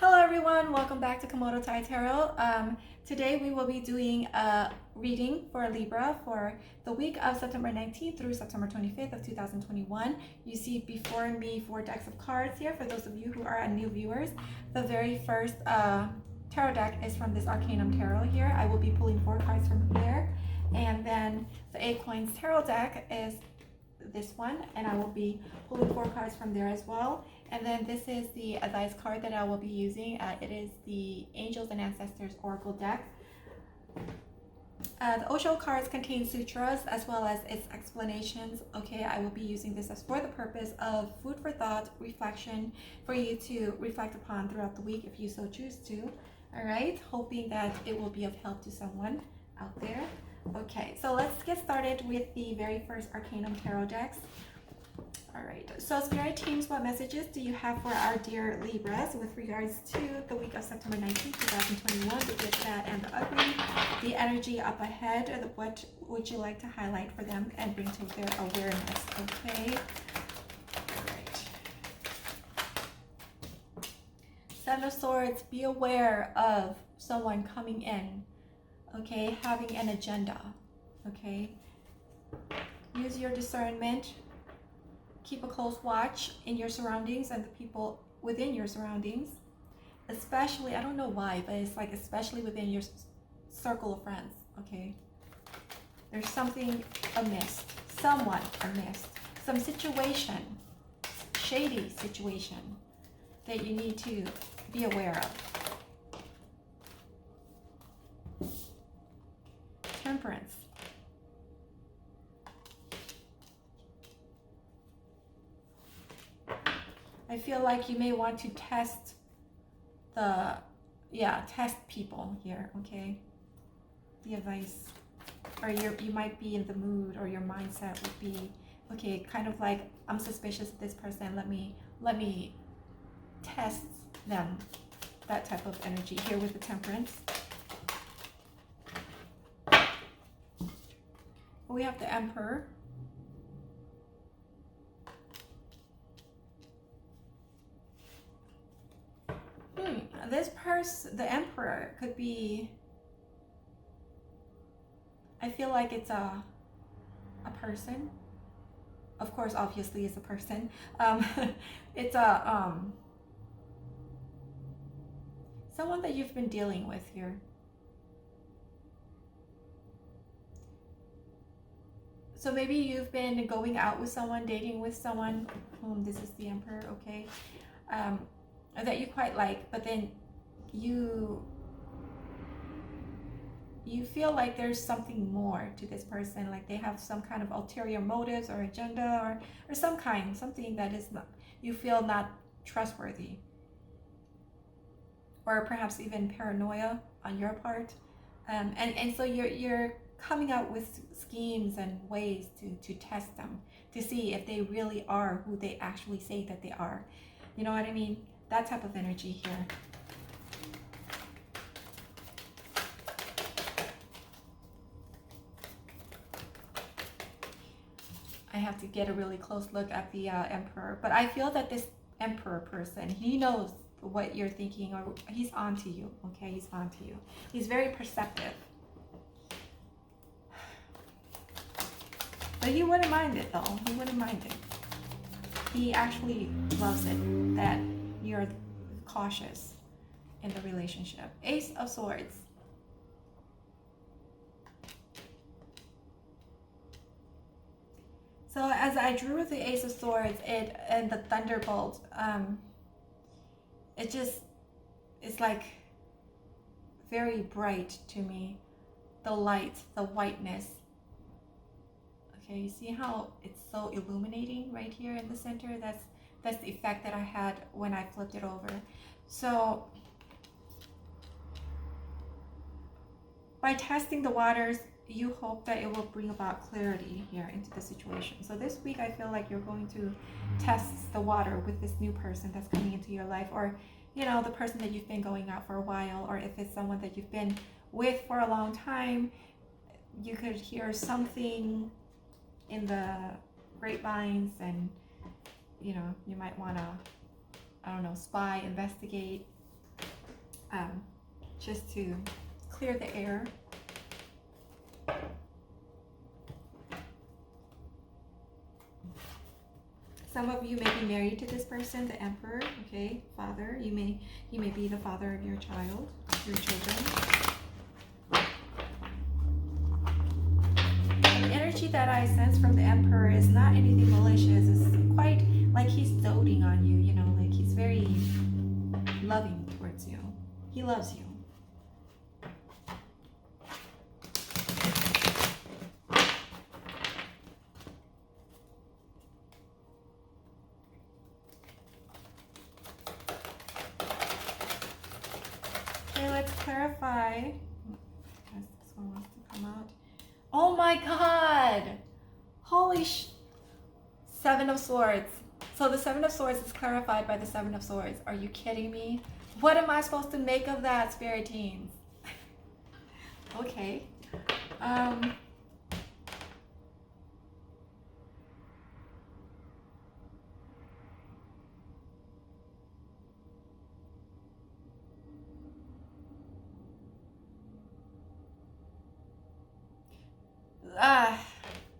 Hello everyone, welcome back to Komodo Tai Tarot. Today we will be doing a reading for Libra for the week of September 19th through September 25th of 2021. You see before me 4 decks of cards here for those of you who are new viewers. The very first tarot deck is from this Arcanum Tarot here. I will be pulling 4 cards from here. And then the 8 Coins Tarot deck is this one, and I will be pulling 4 cards from there as well. And then this is the advice card that I will be using. It is the Angels and Ancestors Oracle deck. The Osho cards contain sutras as well as its explanations. Okay, I will be using this as for the purpose of food for thought, reflection, for you to reflect upon throughout the week if you so choose to. All right, hoping that it will be of help to someone out there. Okay, so let's get started with the very first Arcanum Tarot decks. All right, so Spirit teams, what messages do you have for our dear Libras with regards to the week of September 19th, 2021, the good, bad, and the ugly, the energy up ahead, and what would you like to highlight for them and bring to their awareness, okay? All right. Seven of Swords, be aware of someone coming in, okay, having an agenda, okay? Use your discernment. Keep a close watch in your surroundings and the people within your surroundings, especially, I don't know why, but it's like especially within your circle of friends, okay? There's something amiss, someone amiss, some situation, shady situation that you need to be aware of. Temperance. I feel like you may want to test test people here, okay? The advice, or you might be in the mood, or your mindset would be, okay, kind of like, I'm suspicious of this person, let me test them. That type of energy here with the Temperance. We have the Emperor. This person, the Emperor, could be, I feel like it's a person. Of course, obviously it's a person. It's a someone that you've been dealing with here. So maybe you've been going out with someone, dating with someone. This is the Emperor, okay? That you quite like, but then you feel like there's something more to this person, like they have some kind of ulterior motives or agenda or something that is not, you feel not trustworthy, or perhaps even paranoia on your part, and so you're coming out with schemes and ways to test them, to see if they really are who they actually say that they are. You know what I mean? That type of energy here. I have to get a really close look at the Emperor, but I feel that this Emperor person, he knows what you're thinking, or he's on to you, okay? He's on to you. He's very perceptive. But he wouldn't mind it though. He wouldn't mind it. He actually loves it that you're cautious in the relationship. Ace of Swords. So as I drew the Ace of Swords and the Thunderbolt, it's like very bright to me. The light, the whiteness. Okay, you see how it's so illuminating right here in the center? That's the effect that I had when I flipped it over. So by testing the waters, you hope that it will bring about clarity here into the situation. So this week I feel like you're going to test the water with this new person that's coming into your life, or you know, the person that you've been going out for a while, or if it's someone that you've been with for a long time, you could hear something in the grapevines, and you know, you might want to, I don't know, spy, investigate, um, just to clear the air. Some of you may be married to this person, the Emperor, okay? Father, he may be the father of your child, your children. The energy that I sense from the Emperor is not anything malicious. It's quite like he's doting on you, you know, like he's very loving towards you. He loves you. Okay, let's clarify. This one wants to come out. Oh my God! Holy Seven of Swords. So the Seven of Swords is clarified by the Seven of Swords. Are you kidding me? What am I supposed to make of that, Spirit Teens? Okay.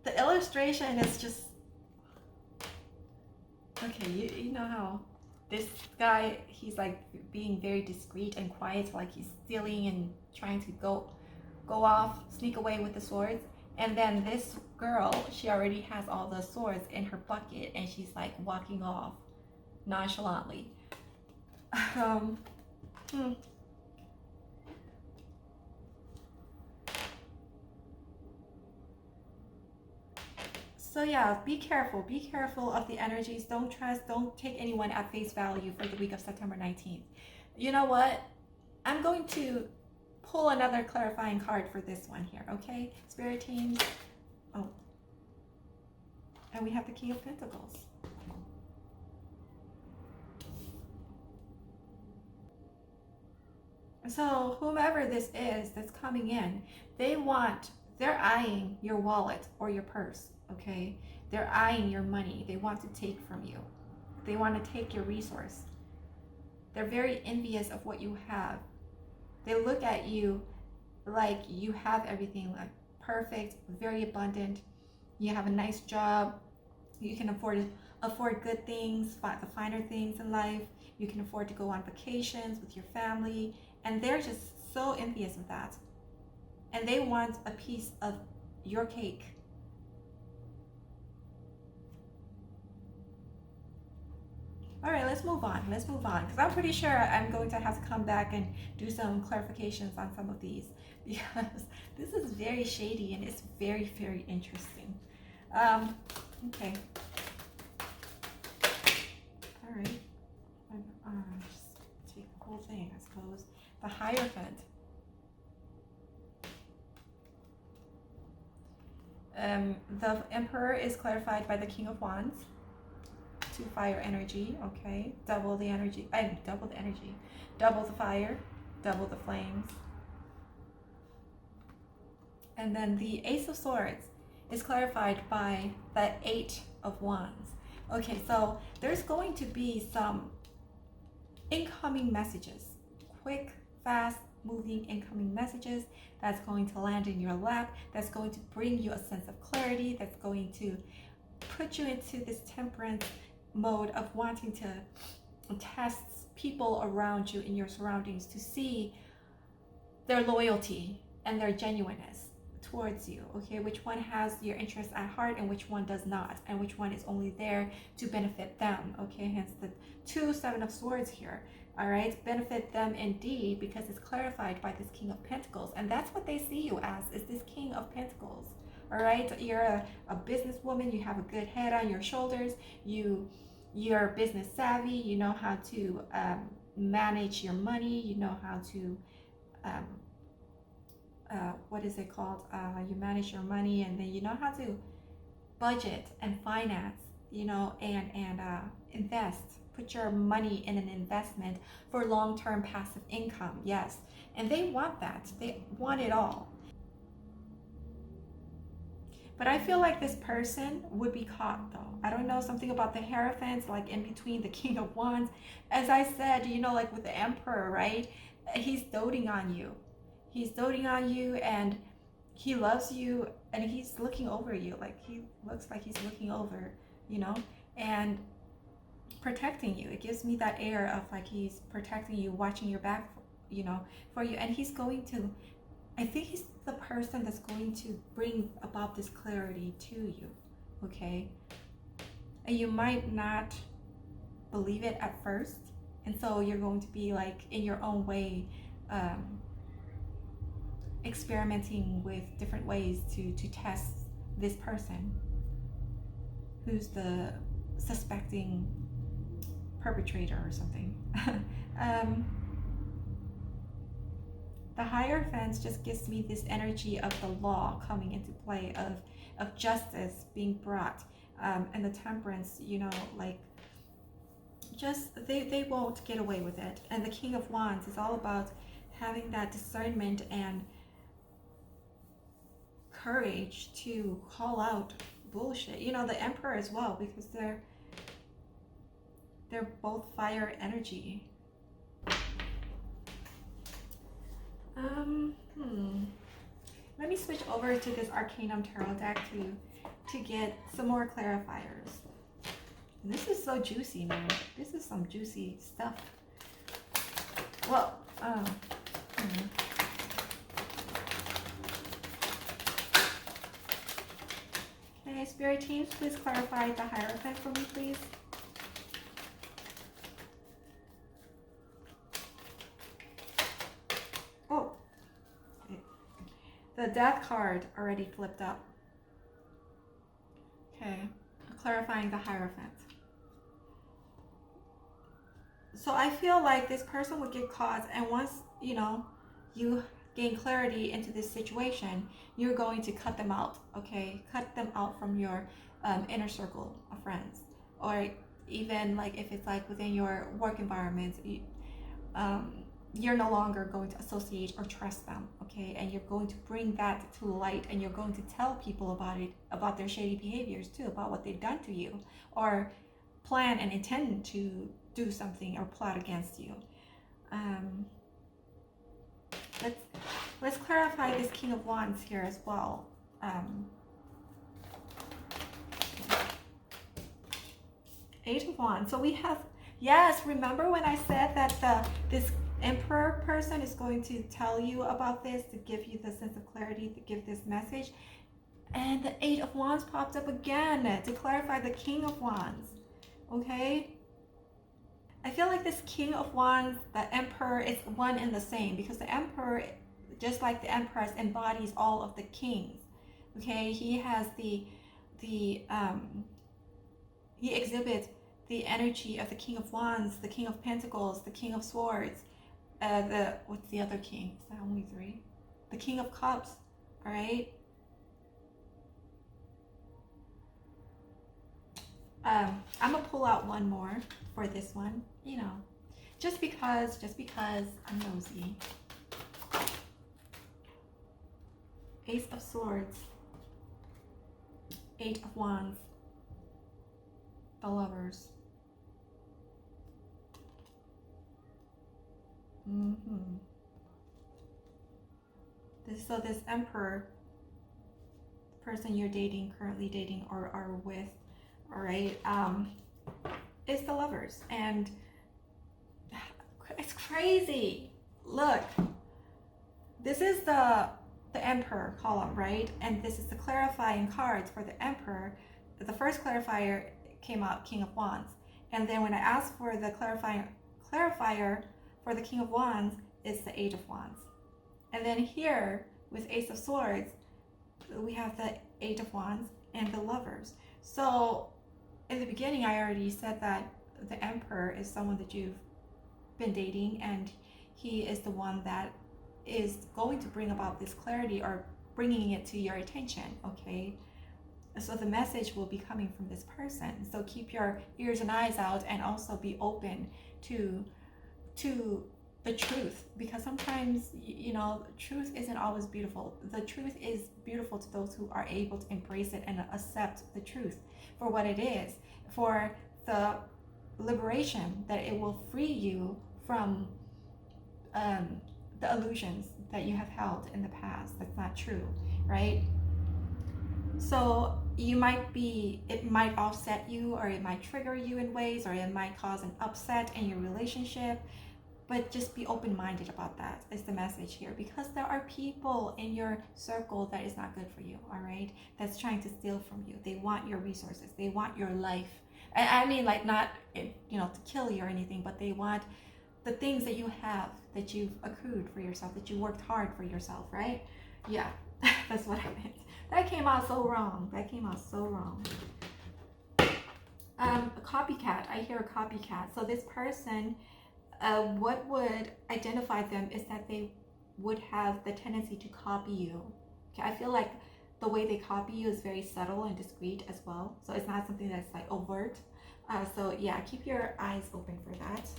The illustration is just okay. You know how this guy, he's like being very discreet and quiet, like he's stealing and trying to go off, sneak away with the swords. And then this girl, she already has all the swords in her bucket, and she's like walking off nonchalantly. So yeah, be careful. Be careful of the energies. Don't trust, don't take anyone at face value for the week of September 19th. You know what? I'm going to pull another clarifying card for this one here, okay? Spirit teams. Oh. And we have the King of Pentacles. So whomever this is that's coming in, they're eyeing your wallet or your purse, okay? They're eyeing your money. They want to take from you. They want to take your resource. They're very envious of what you have. They look at you like you have everything, like perfect, very abundant. You have a nice job. You can afford good things, the finer things in life. You can afford to go on vacations with your family. And they're just so envious of that. And they want a piece of your cake. All right, let's move on. Let's move on. Because I'm pretty sure I'm going to have to come back and do some clarifications on some of these. Because this is very shady and it's very, very interesting. Okay. All right. Just take the whole thing, I suppose. The Hierophant. The Emperor is clarified by the King of Wands. 2 fire energy, okay. Double the energy, double the fire, double the flames. And then the Ace of Swords is clarified by the 8 of Wands. Okay, so there's going to be some incoming messages, quick, fast moving incoming messages that's going to land in your lap, that's going to bring you a sense of clarity, that's going to put you into this temperance mode of wanting to test people around you in your surroundings to see their loyalty and their genuineness towards you, okay? Which one has your interests at heart and which one does not, and which one is only there to benefit them, okay? Hence the 2 7 of Swords here, all right? Benefit them indeed, because it's clarified by this King of Pentacles, and that's what they see you as, is this King of Pentacles, all right? You're a businesswoman, you have a good head on your shoulders, you're business savvy, you know how to manage your money, you know how to what is it called? You manage your money, and then you know how to budget and finance, you know, and invest. Put your money in an investment for long-term passive income. Yes, and they want that. They want it all. But I feel like this person would be caught though. I don't know, something about the Hierophant, like in between the King of Wands. As I said, you know, like with the Emperor, right? he's doting on you. He's doting on you, and he loves you, and he's looking over you. Like, he looks like he's looking over, you know, and protecting you. It gives me that air of like he's protecting you, watching your back, you know, for you. And he's going to, I think he's the person that's going to bring about this clarity to you, okay? And you might not believe it at first, and so you're going to be like in your own way, experimenting with different ways to test this person who's the suspecting perpetrator or something. The Hierophant just gives me this energy of the law coming into play, of justice being brought, and the Temperance, you know, like, just they won't get away with it. And the King of Wands is all about having that discernment and courage to call out bullshit. You know, the Emperor as well, because they're both fire energy. Let me switch over to this Arcanum Tarot deck to get some more clarifiers. This is so juicy, man. This is some juicy stuff. Well, Okay, Spirit teams, please clarify the Hierophant for me, please. Oh, okay. The Death card already flipped up. Okay, clarifying the Hierophant. So I feel like this person would get caught, and once, you know, you gain clarity into this situation, you're going to cut them out, okay? Cut them out from your inner circle of friends. Or even like if it's like within your work environment, you're no longer going to associate or trust them, okay? And you're going to bring that to light, and you're going to tell people about it, about their shady behaviors too, about what they've done to you, or plan and intend to do something or plot against you. Let's clarify this King of Wands here as well. Eight of Wands. So we have, yes, remember when I said that this Emperor person is going to tell you about this, to give you the sense of clarity, to give this message. And the Eight of Wands popped up again to clarify the King of Wands. Okay? I feel like this King of Wands, the Emperor, is one and the same, because the Emperor, just like the Empress, embodies all of the kings. Okay, he has he exhibits the energy of the King of Wands, the King of Pentacles, the King of Swords. What's the other king? Is that only three? The King of Cups. All right. I'm gonna pull out one more for this one, you know, just because I'm nosy. Ace of Swords, Eight of Wands, the Lovers. So this Emperor, the person you're dating, currently dating, or are with, all right, is the Lovers. And it's crazy. Look, this is the Emperor column, right? And this is the clarifying cards for the Emperor. The first clarifier came out King of Wands, and then when I asked for the clarifier for the King of Wands, it's the Eight of Wands. And then here with Ace of Swords, we have the Eight of Wands and the Lovers. So in the beginning, I already said that the Emperor is someone that you've been dating, and he is the one that is going to bring about this clarity, or bringing it to your attention, okay? So the message will be coming from this person. So keep your ears and eyes out, and also be open to the truth, because sometimes, you know, truth isn't always beautiful. The truth is beautiful to those who are able to embrace it and accept the truth for what it is, for the liberation that it will free you from the illusions that you have held in the past. That's not true, right? So you might be, it might offset you, or it might trigger you in ways, or it might cause an upset in your relationship. But just be open-minded about that is the message here, because there are people in your circle that is not good for you, all right? That's trying to steal from you. They want your resources. They want your life. I mean, like, not, you know, to kill you or anything, but they want the things that you have, that you've accrued for yourself, that you worked hard for yourself, right? Yeah, that's what I meant. That came out so wrong. That came out so wrong. A copycat. I hear a copycat. So this person, what would identify them is that they would have the tendency to copy you. Okay, I feel like the way they copy you is very subtle and discreet as well. So it's not something that's like overt. So yeah, keep your eyes open for that.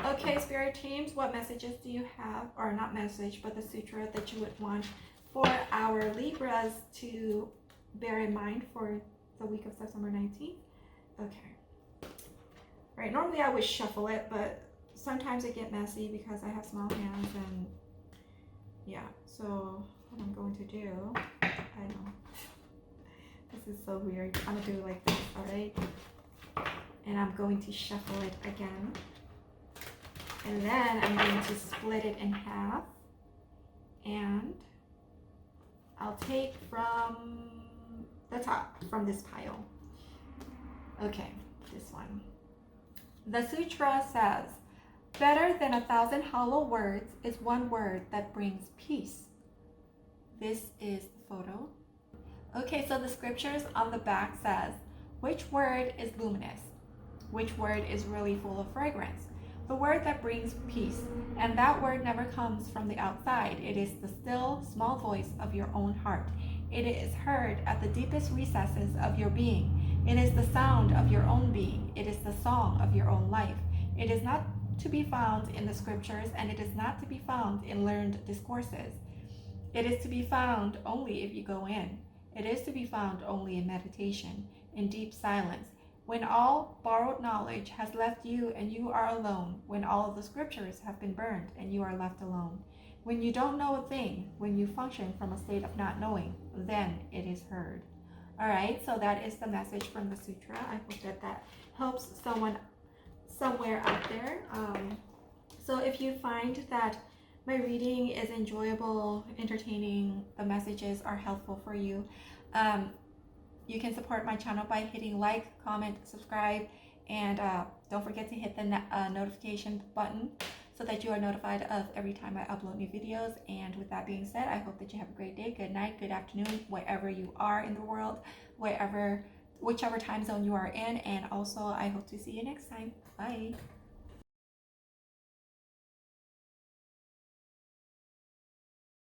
Okay, spirit teams, what messages do you have, or not message, but the sutra that you would want for our Libras to bear in mind for the week of September 19th? Okay. Right, normally I would shuffle it, but sometimes it get messy because I have small hands, and yeah, so what I'm going to do, I know, this is so weird. I'm gonna do it like this, all right? And I'm going to shuffle it again. And then I'm going to split it in half, and I'll take from the top, from this pile. Okay, this one. The sutra says, better than 1,000 hollow words is one word that brings peace. This is the photo. Okay, so the scriptures on the back says, which word is luminous? Which word is really full of fragrance? The word that brings peace, and that word never comes from the outside. It is the still, small voice of your own heart. It is heard at the deepest recesses of your being. It is the sound of your own being. It is the song of your own life. It is not to be found in the scriptures, and it is not to be found in learned discourses. It is to be found only if you go in. It is to be found only in meditation, in deep silence, when all borrowed knowledge has left you and you are alone, when all of the scriptures have been burned and you are left alone, when you don't know a thing, when you function from a state of not knowing, then it is heard. All right, so that is the message from the sutra. I hope that that helps someone somewhere out there. So if you find that my reading is enjoyable, entertaining, the messages are helpful for you, you can support my channel by hitting like, comment, subscribe, and don't forget to hit the notification button so that you are notified of every time I upload new videos. And with that being said, I hope that you have a great day, good night, good afternoon, wherever you are in the world, whichever time zone you are in. And also, I hope to see you next time. Bye.